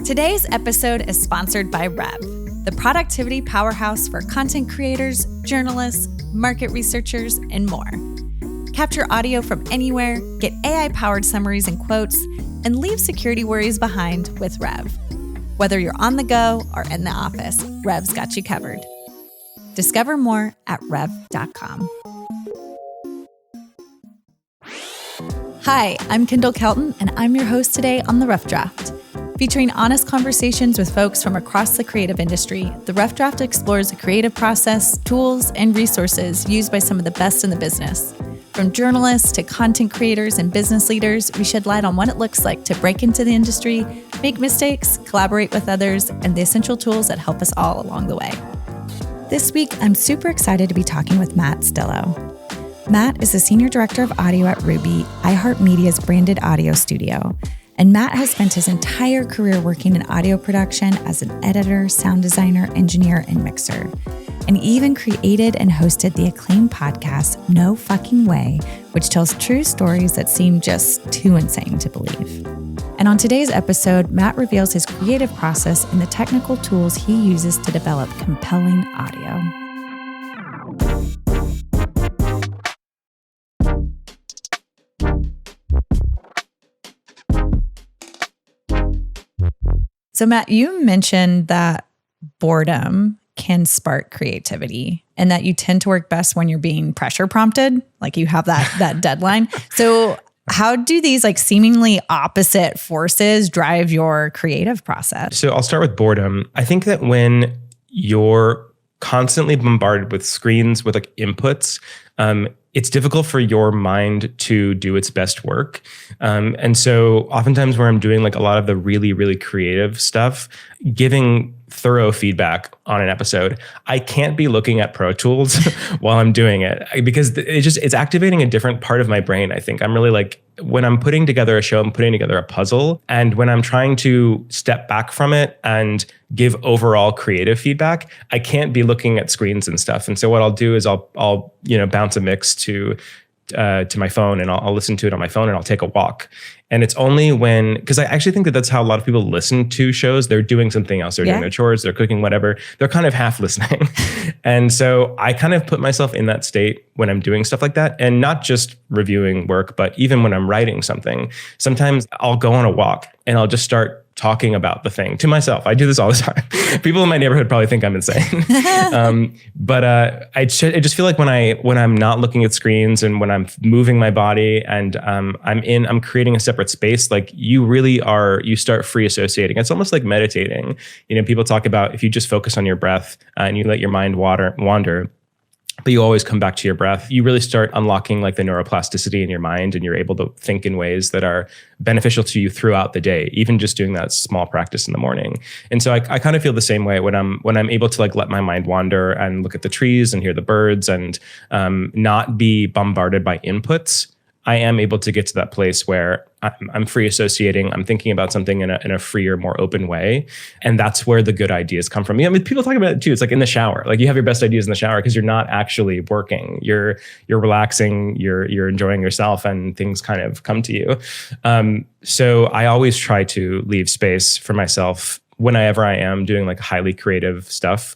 Today's episode is sponsored by Rev, the productivity powerhouse for content creators, journalists, market researchers, and more. Capture audio from anywhere, get AI-powered summaries and quotes, and leave security worries behind with Rev. Whether you're on the go or in the office, Rev's got you covered. Discover more at rev.com. Hi, I'm Kendall Kelton, and I'm your host today on The Rough Draft. Featuring honest conversations with folks from across the creative industry, The Rough Draft explores the creative process, tools, and resources used by some of the best in the business. From journalists to content creators and business leaders, we shed light on what it looks like to break into the industry, make mistakes, collaborate with others, and the essential tools that help us all along the way. This week, I'm super excited to be talking with Matt Stillo. Matt is the Senior Director of Audio at Ruby, iHeart Media's branded audio studio. And Matt has spent his entire career working in audio production as an editor, sound designer, engineer, and mixer. And he even created and hosted the acclaimed podcast, No Fucking Way, which tells true stories that seem just too insane to believe. And on today's episode, Matt reveals his creative process and the technical tools he uses to develop compelling audio. So Matt, you mentioned that boredom can spark creativity and that you tend to work best when you're being pressure prompted, like you have that deadline. So how do these like seemingly opposite forces drive your creative process? So I'll start with boredom. I think that when you're constantly bombarded with screens, with like inputs, it's difficult for your mind to do its best work. And so oftentimes where I'm doing like a lot of the really, really creative stuff, giving thorough feedback on an episode, I can't be looking at Pro Tools while I'm doing it because it's activating a different part of my brain. I think I'm really like, when I'm putting together a show, I'm putting together a puzzle. And when I'm trying to step back from it and give overall creative feedback, I can't be looking at screens and stuff. And so what I'll do is I'll bounce a mix to my phone, and I'll listen to it on my phone, and I'll take a walk. And it's only because I actually think that that's how a lot of people listen to shows. They're doing something else. They're doing their chores, they're cooking, whatever. They're kind of half listening. And so I kind of put myself in that state when I'm doing stuff like that, and not just reviewing work, but even when I'm writing something. Sometimes I'll go on a walk and I'll just start talking about the thing to myself. I do this all the time. People in my neighborhood probably think I'm insane. But I just feel like when I'm not looking at screens and when I'm moving my body and I'm creating a separate space, like you start free associating. It's almost like meditating. People talk about if you just focus on your breath and you let your mind wander, but you always come back to your breath, you really start unlocking like the neuroplasticity in your mind, and you're able to think in ways that are beneficial to you throughout the day, even just doing that small practice in the morning. And so I kind of feel the same way when I'm able to like let my mind wander and look at the trees and hear the birds and not be bombarded by inputs. I am able to get to that place where I'm free associating. I'm thinking about something in a freer, more open way. And that's where the good ideas come from. People talk about it too. It's like in the shower, like you have your best ideas in the shower because you're not actually working. You're relaxing, you're enjoying yourself, and things kind of come to you. So I always try to leave space for myself whenever I am doing like highly creative stuff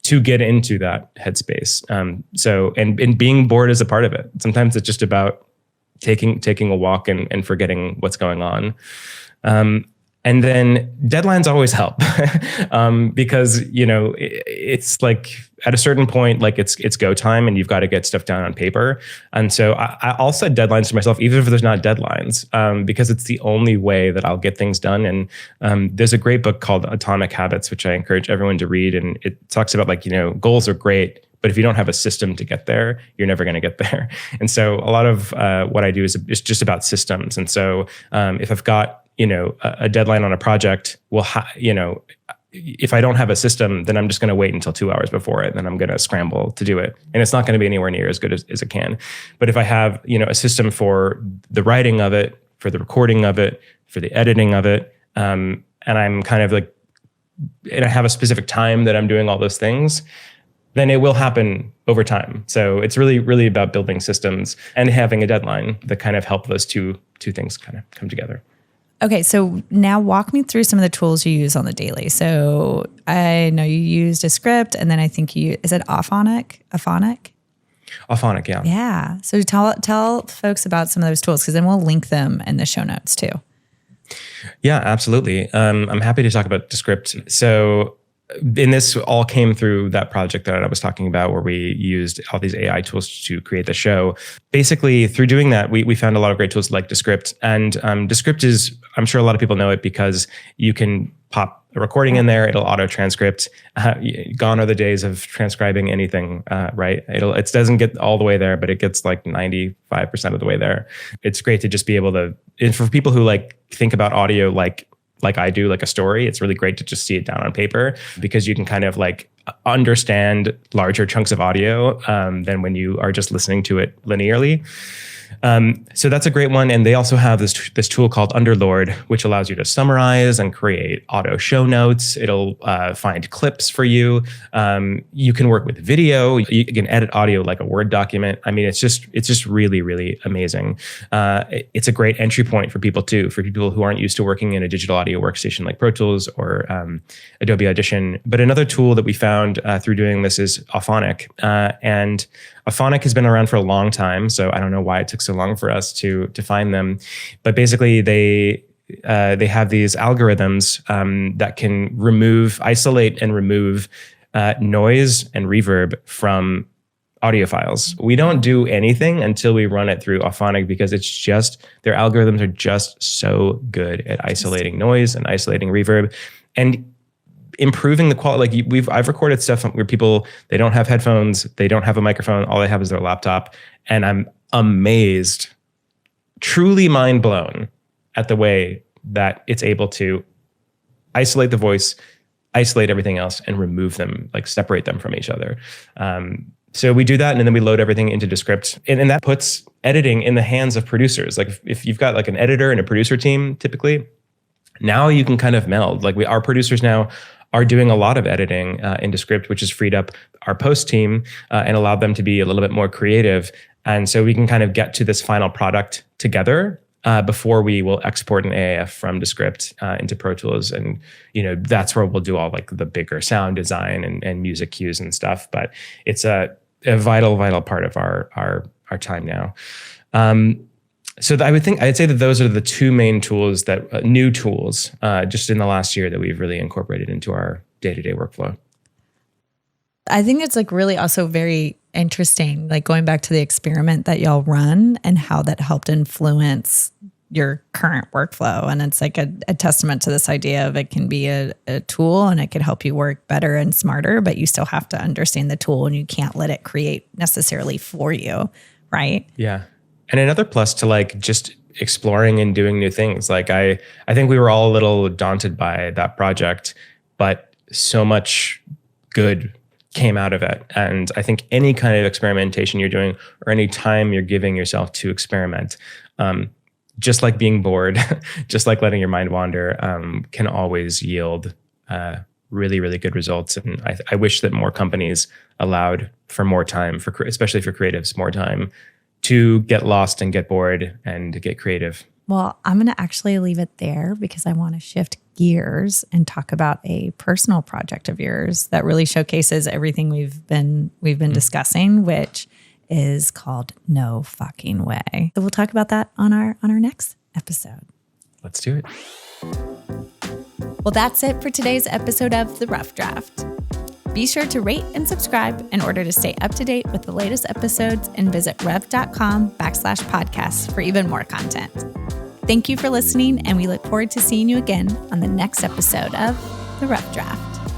to get into that headspace. And being bored is a part of it. Sometimes it's just about taking a walk and forgetting what's going on. And then deadlines always help because, it's like at a certain point, like it's go time and you've got to get stuff down on paper. And so I'll set deadlines for myself, even if there's not deadlines, because it's the only way that I'll get things done. And there's a great book called Atomic Habits, which I encourage everyone to read. And it talks about like, goals are great, but if you don't have a system to get there, you're never going to get there. And so a lot of what I do is just about systems. And so if I've got, a deadline on a project, if I don't have a system, then I'm just going to wait until 2 hours before it. And then I'm going to scramble to do it. And it's not going to be anywhere near as good as it can. But if I have, a system for the writing of it, for the recording of it, for the editing of it, and I'm kind of like, and I have a specific time that I'm doing all those things, then it will happen over time. So it's really, really about building systems and having a deadline that kind of help those two things kind of come together. Okay, so now walk me through some of the tools you use on the daily. So I know you used a script, and then I think is it Auphonic? Auphonic, yeah. Yeah. So tell folks about some of those tools, because then we'll link them in the show notes too. Yeah, absolutely. I'm happy to talk about Descript. So, and this all came through that project that I was talking about, where we used all these AI tools to create the show. Basically, through doing that, we found a lot of great tools like Descript. And Descript is, I'm sure a lot of people know it because you can pop a recording in there, it'll auto transcript. Gone are the days of transcribing anything, right? It doesn't get all the way there, but it gets like 95% of the way there. It's great to just be able to, and for people who like think about audio like I do, like a story, it's really great to just see it down on paper, because you can kind of like understand larger chunks of audio than when you are just listening to it linearly. So that's a great one. And they also have this tool called Underlord, which allows you to summarize and create auto show notes. It'll find clips for you. You can work with video. You can edit audio like a Word document. I mean, it's just really, really amazing. It's a great entry point for people too, for people who aren't used to working in a digital audio workstation like Pro Tools or Adobe Audition. But another tool that we found through doing this is Auphonic. And Auphonic has been around for a long time, so I don't know why it took so long for us to find them. But basically, they have these algorithms that can isolate and remove noise and reverb from audio files. We don't do anything until we run it through Auphonic, because their algorithms are just so good at isolating noise and isolating reverb and improving the quality. Like I've recorded stuff where people, they don't have headphones, they don't have a microphone, all they have is their laptop. And I'm amazed, truly mind blown at the way that it's able to isolate the voice, isolate everything else, and remove them, like separate them from each other. So we do that, and then we load everything into Descript. And that puts editing in the hands of producers. Like if you've got like an editor and a producer team, typically, now you can kind of meld. Like our producers now are doing a lot of editing in Descript, which has freed up our post team and allowed them to be a little bit more creative. And so we can kind of get to this final product together before we will export an AIF from Descript into Pro Tools. And, that's where we'll do all like the bigger sound design and music cues and stuff. But it's a vital, vital part of our time now. So I'd say that those are the two main tools new tools, just in the last year that we've really incorporated into our day-to-day workflow. I think it's like really also very interesting, like going back to the experiment that y'all run and how that helped influence your current workflow. And it's like a testament to this idea of it can be a tool and it can help you work better and smarter, but you still have to understand the tool and you can't let it create necessarily for you, right? Yeah. And another plus to like just exploring and doing new things. Like I think we were all a little daunted by that project, but so much good came out of it. And I think any kind of experimentation you're doing or any time you're giving yourself to experiment, just like being bored, just like letting your mind wander, can always yield really, really good results. And I wish that more companies allowed for more time, especially for creatives, more time to get lost and get bored and to get creative. Well, I'm going to actually leave it there because I want to shift gears and talk about a personal project of yours that really showcases everything we've been discussing, which is called No Fucking Way. So we'll talk about that on our next episode. Let's do it. Well, that's it for today's episode of The Rough Draft. Be sure to rate and subscribe in order to stay up to date with the latest episodes, and visit rev.com/podcasts for even more content. Thank you for listening, and we look forward to seeing you again on the next episode of The Rough Draft.